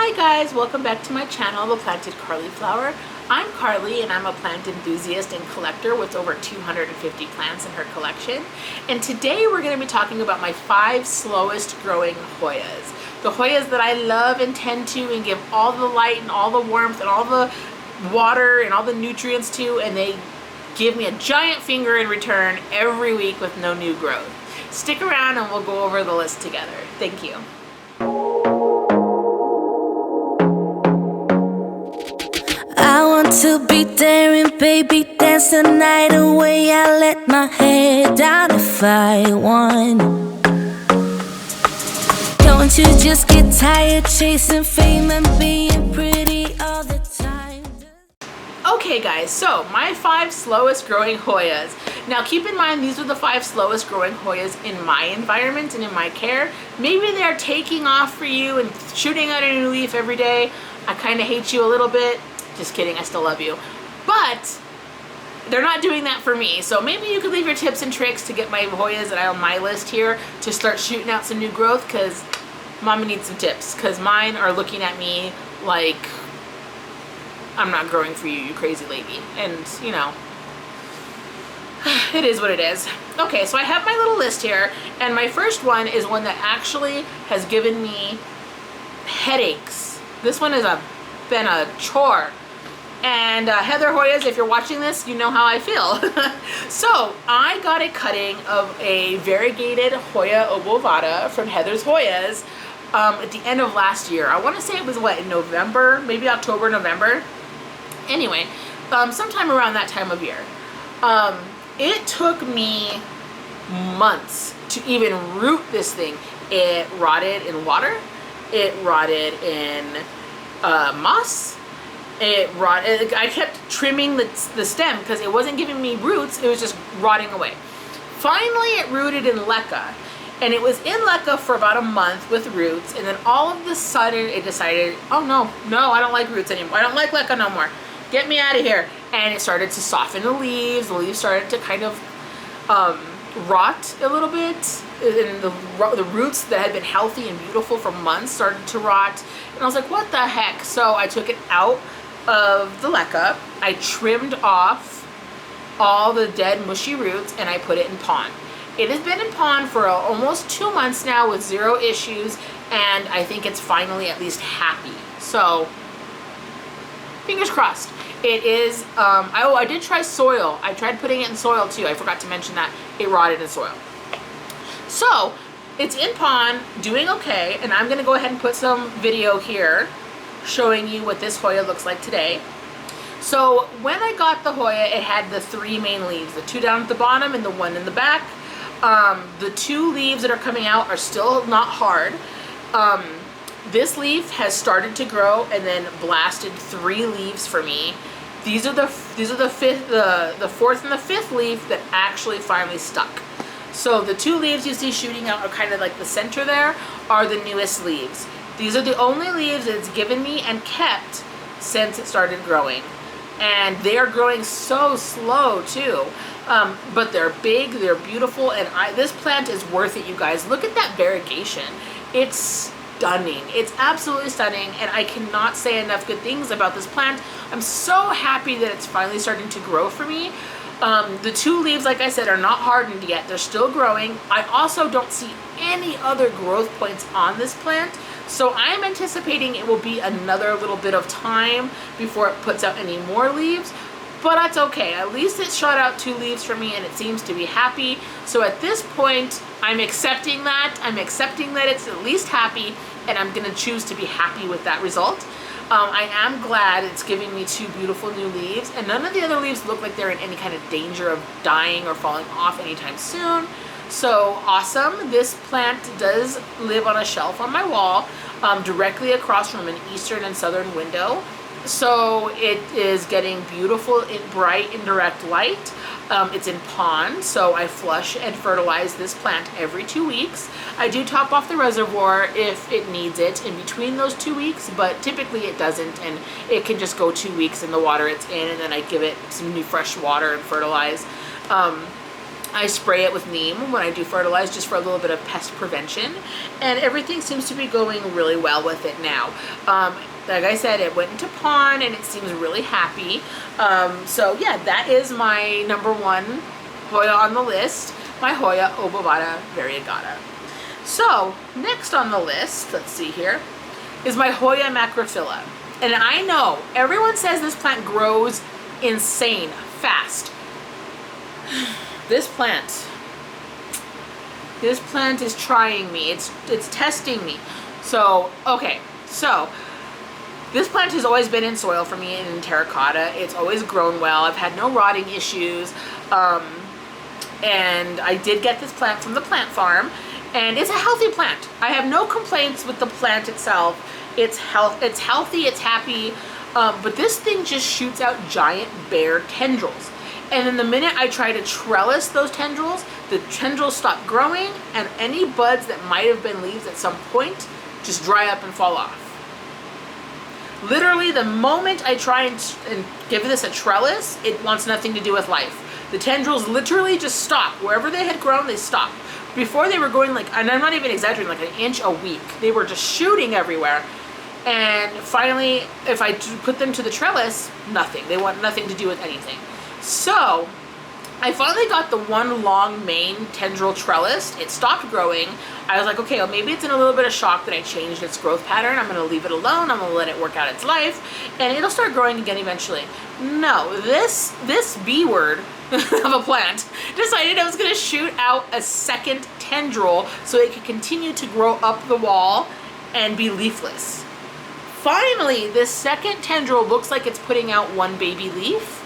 Hi guys, welcome back to my channel, The Planted Cauliflower. I'm Carly and I'm a plant enthusiast and collector with over 250 plants in her collection. And today we're going to be talking about my 5 slowest growing Hoyas. The Hoyas that I love and tend to and give all the light and all the warmth and all the water and all the nutrients to, and they give me a giant finger in return every week with no new growth. Stick around and we'll go over the list together. Thank you. I want to be daring, baby, dance the night away. I let my hair down if I want. Don't you just get tired chasing fame and being pretty all the time? Okay guys, so my 5 slowest growing Hoyas. Now keep in mind these are the 5 slowest growing Hoyas in my environment and in my care. Maybe they're taking off for you and shooting out a new leaf every day. I kind of hate you a little bit. Just kidding, I still love you. But they're not doing that for me. So maybe you could leave your tips and tricks to get my Hoyas that are on my list here to start shooting out some new growth, because Mama needs some tips, because mine are looking at me like I'm not growing for you, you crazy lady. And you know, it is what it is. Okay, so I have my little list here, and my first one is one that actually has given me headaches. This one has been a chore. And Heather Hoyas, if you're watching this, you know how I feel. So I got a cutting of a variegated Hoya obovata from Heather's Hoyas at the end of last year. I want to say it was what, in November, maybe October, November. Anyway, sometime around that time of year. It took me months to even root this thing. It rotted in water. It rotted in moss. I kept trimming the stem because it wasn't giving me roots. It was just rotting away. Finally, it rooted in leca, and it was in leca for about a month with roots, and then all of a sudden it decided, oh no, I don't like roots anymore. I don't like leca no more. Get me out of here. And it started to soften the leaves. The leaves started to kind of rot a little bit, and the roots that had been healthy and beautiful for months started to rot. And I was like, what the heck? So I took it out of the leca. I trimmed off all the dead mushy roots and I put it in pond. It has been in pond for almost 2 months now with 0 issues, and I think it's finally at least happy. So fingers crossed. It is, I did try soil. I tried putting it in soil too. I forgot to mention that. It rotted in soil. So it's in pond, doing okay, and I'm gonna go ahead and put some video here showing you what this Hoya looks like today. So when I got the Hoya, it had the 3 main leaves, the 2 down at the bottom and the 1 in the back. The 2 leaves that are coming out are still not hard. This leaf has started to grow and then blasted 3 leaves for me. These are the 4th and the 5th leaf that actually finally stuck. So the 2 leaves you see shooting out are kind of like the center there are the newest leaves. These are the only leaves that it's given me and kept since it started growing. And they are growing so slow too. But they're big, they're beautiful, and this plant is worth it, you guys. Look at that variegation. It's stunning. It's absolutely stunning, and I cannot say enough good things about this plant. I'm so happy that it's finally starting to grow for me. The 2 leaves, like I said, are not hardened yet. They're still growing. I also don't see any other growth points on this plant, so I'm anticipating it will be another little bit of time before it puts out any more leaves, but that's okay. At least it shot out 2 leaves for me and it seems to be happy. So at this point, I'm accepting that. I'm accepting that it's at least happy, and I'm gonna choose to be happy with that result. I am glad it's giving me 2 beautiful new leaves, and none of the other leaves look like they're in any kind of danger of dying or falling off anytime soon. So awesome. This plant does live on a shelf on my wall, directly across from an eastern and southern window. So it is getting beautiful, bright, indirect light. It's in pond, so I flush and fertilize this plant every 2 weeks. I do top off the reservoir if it needs it in between those 2 weeks, but typically it doesn't, and it can just go 2 weeks in the water it's in, and then I give it some new fresh water and fertilize. I spray it with neem when I do fertilize, just for a little bit of pest prevention, and everything seems to be going really well with it now. Like I said, it went into pond and it seems really happy. So yeah, that is my number one Hoya on the list, my Hoya obovata variegata. So next on the list, let's see here, is my Hoya Macrophylla. And I know everyone says this plant grows insane fast. This plant is trying me. It's testing me. So, okay. So, this plant has always been in soil for me and in terracotta. It's always grown well. I've had no rotting issues. And I did get this plant from the plant farm. And it's a healthy plant. I have no complaints with the plant itself. It's healthy, it's happy. But this thing just shoots out giant bare tendrils. And then the minute I try to trellis those tendrils, the tendrils stop growing, and any buds that might have been leaves at some point just dry up and fall off. Literally, the moment I try and give this a trellis, it wants nothing to do with life. The tendrils literally just stop. Wherever they had grown, they stopped. Before they were going like, and I'm not even exaggerating, like an inch a week. They were just shooting everywhere. And finally, if I put them to the trellis, nothing. They want nothing to do with anything. So, I finally got the one long main tendril trellis. It stopped growing. I was like, okay, well, maybe it's in a little bit of shock that I changed its growth pattern. I'm gonna leave it alone. I'm gonna let it work out its life, and it'll start growing again eventually. No, this B word of a plant decided it was gonna shoot out a second tendril so it could continue to grow up the wall and be leafless. Finally, this second tendril looks like it's putting out one baby leaf,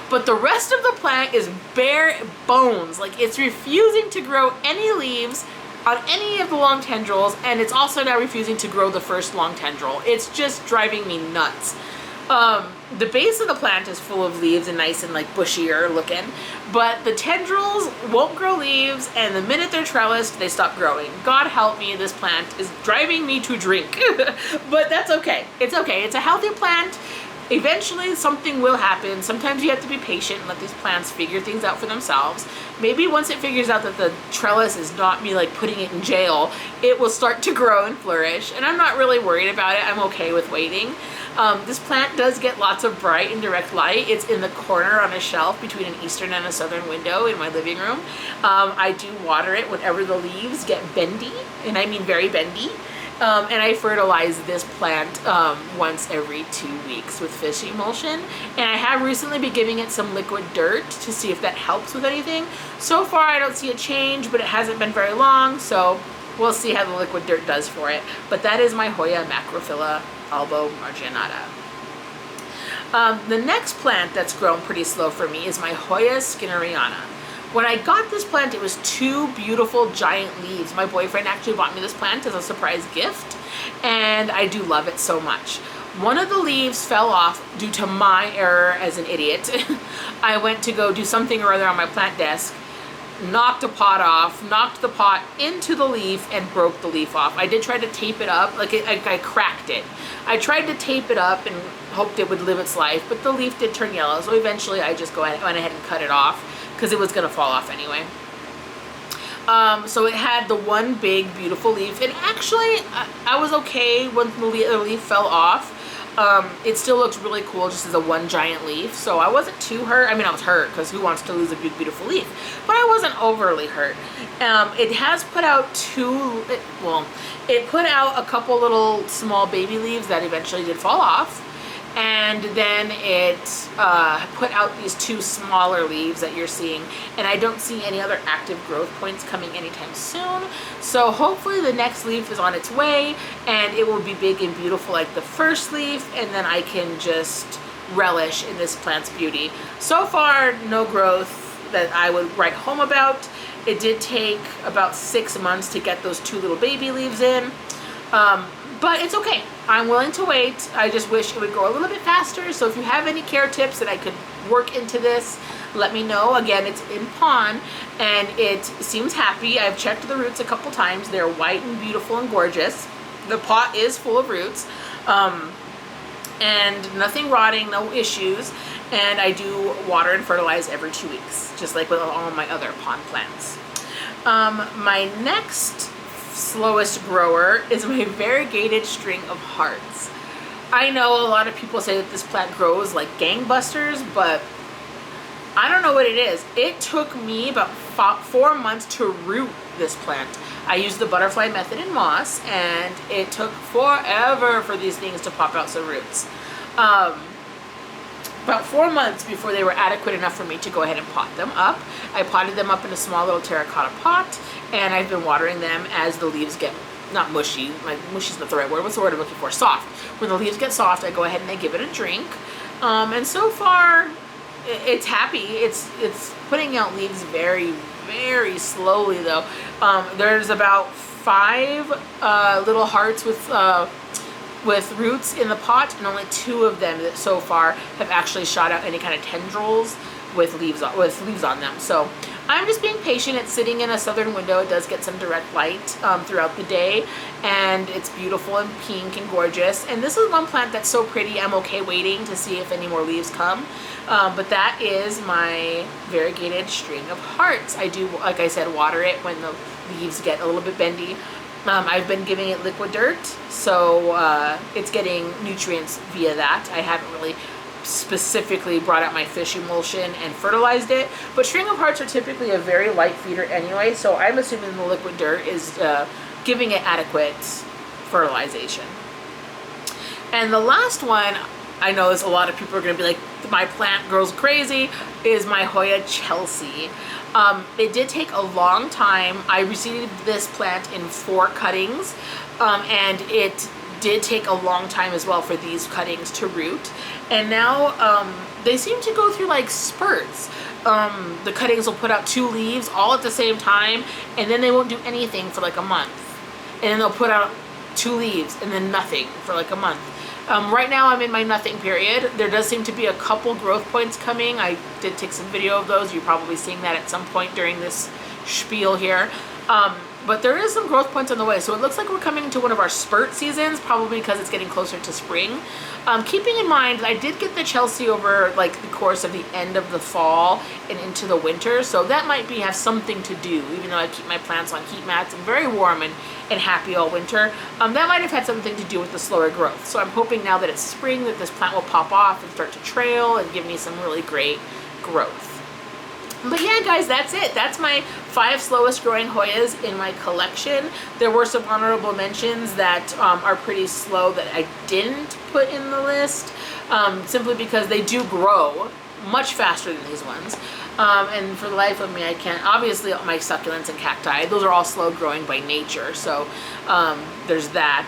but the rest of the plant is bare bones. Like, it's refusing to grow any leaves on any of the long tendrils, and it's also now refusing to grow the first long tendril. It's just driving me nuts. The base of the plant is full of leaves and nice and like bushier looking, but the tendrils won't grow leaves, and the minute they're trellised, they stop growing. God help me, this plant is driving me to drink. But that's okay. It's okay. It's a healthy plant. Eventually something will happen. Sometimes you have to be patient and let these plants figure things out for themselves. Maybe once it figures out that the trellis is not me like putting it in jail, it will start to grow and flourish, and I'm not really worried about it. I'm okay with waiting. This plant does get lots of bright and direct light. It's in the corner on a shelf between an eastern and a southern window in my living room. I do water it whenever the leaves get bendy, and I mean very bendy. And I fertilize this plant once every 2 weeks with fish emulsion. And I have recently been giving it some liquid dirt to see if that helps with anything. So far I don't see a change, but it hasn't been very long, so we'll see how the liquid dirt does for it. But that is my Hoya Macrophylla albo marginata. The next plant that's grown pretty slow for me is my Hoya Skinariana. When I got this plant, it was 2 beautiful giant leaves. My boyfriend actually bought me this plant as a surprise gift, and I do love it so much. One of the leaves fell off due to my error as an idiot. I went to go do something or other on my plant desk, knocked a pot off, knocked the pot into the leaf, and broke the leaf off. I did try to tape it up, I cracked it. I tried to tape it up and hoped it would live its life, but the leaf did turn yellow, so eventually I just went ahead and cut it off, because it was going to fall off anyway. So it had the one big beautiful leaf, and actually I was okay when the leaf fell off. It still looks really cool just as a one giant leaf, so I wasn't too hurt. I mean, I was hurt because who wants to lose a big beautiful leaf, but I wasn't overly hurt. It has put out it put out a couple little small baby leaves that eventually did fall off. And then it put out these 2 smaller leaves that you're seeing, and I don't see any other active growth points coming anytime soon. So hopefully the next leaf is on its way, and it will be big and beautiful like the first leaf, and then I can just relish in this plant's beauty. So far, no growth that I would write home about. It did take about 6 months to get those 2 little baby leaves in. But it's okay. I'm willing to wait. I just wish it would grow a little bit faster. So if you have any care tips that I could work into this, let me know. Again, it's in pond and it seems happy. I've checked the roots a couple times. They're white and beautiful and gorgeous. The pot is full of roots. And nothing rotting, no issues. and I do water and fertilize every 2 weeks, just like with all my other pond plants. My next slowest grower is my variegated string of hearts. I know a lot of people say that this plant grows like gangbusters, but I don't know what it is. It took me about 4 months to root this plant. I used the butterfly method in moss, and it took forever for these things to pop out some roots. About 4 months before they were adequate enough for me to go ahead and pot them up. I potted them up in a small little terracotta pot, and I've been watering them as the leaves get, not mushy, like mushy's not the right word, what's the word I'm looking for? Soft. When the leaves get soft, I go ahead and I give it a drink. And so far, it's happy. It's putting out leaves very, very slowly though. There's about 5 little hearts with roots in the pot, and only 2 of them that so far have actually shot out any kind of tendrils with leaves on them. So I'm just being patient. It's sitting in a southern window. It does get some direct light throughout the day, and it's beautiful and pink and gorgeous. And this is one plant that's so pretty, I'm okay waiting to see if any more leaves come. But that is my variegated string of hearts. I do, like I said, water it when the leaves get a little bit bendy. I've been giving it liquid dirt, so it's getting nutrients via that. I haven't really specifically brought out my fish emulsion and fertilized it, but string of hearts are typically a very light feeder anyway, so I'm assuming the liquid dirt is giving it adequate fertilization. And the last one, I know is a lot of people are going to be like, my plant grows crazy, is my Hoya Chelsea. It did take a long time. I received this plant in 4 cuttings, and it did take a long time as well for these cuttings to root. And now they seem to go through like spurts. The cuttings will put out 2 leaves all at the same time, and then they won't do anything for like a month. And then they'll put out 2 leaves and then nothing for like a month. Right now I'm in my nothing period. There does seem to be a couple growth points coming. I did take some video of those. You're probably seeing that at some point during this spiel here. But there is some growth points on the way. So it looks like we're coming to one of our spurt seasons, probably because it's getting closer to spring. Keeping in mind, I did get the Chelsea over like the course of the end of the fall and into the winter. So that might have something to do, even though I keep my plants on heat mats and very warm and happy all winter. That might have had something to do with the slower growth. So I'm hoping now that it's spring that this plant will pop off and start to trail and give me some really great growth. But yeah, guys, that's it. That's my 5 slowest growing Hoyas in my collection. There were some honorable mentions that are pretty slow that I didn't put in the list, simply because they do grow much faster than these ones. And for the life of me, I can't. Obviously, my succulents and cacti, those are all slow growing by nature. So there's that.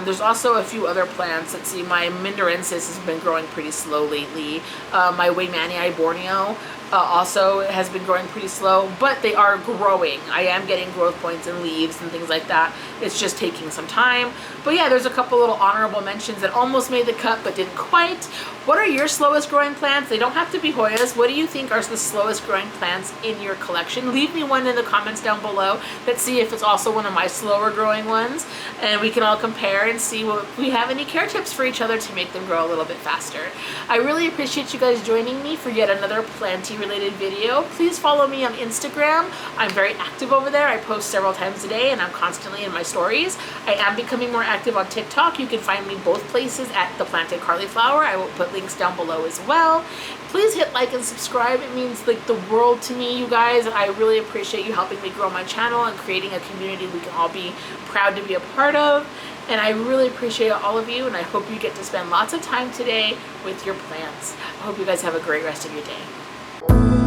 There's also a few other plants. Let's see, my Mindorensis has been growing pretty slow lately. My Weymanii Borneo also has been growing pretty slow, but they are growing. I am getting growth points and leaves and things like that. It's just taking some time. But yeah, there's a couple little honorable mentions that almost made the cut but didn't quite. What are your slowest growing plants? They don't have to be Hoyas. What do you think are the slowest growing plants in your collection? Leave me one in the comments down below. Let's see if it's also one of my slower growing ones, and we can all compare and see if we have any care tips for each other to make them grow a little bit faster. I really appreciate you guys joining me for yet another planty related video. Please follow me on Instagram. I'm very active over there. I post several times a day and I'm constantly in my stories. I am becoming more active on TikTok. You can find me both places at The Planted Cauliflower. I will put links down below as well. Please hit like and subscribe. It means like the world to me, you guys. I really appreciate you helping me grow my channel and creating a community we can all be proud to be a part of. And I really appreciate all of you, and I hope you get to spend lots of time today with your plants. I hope you guys have a great rest of your day.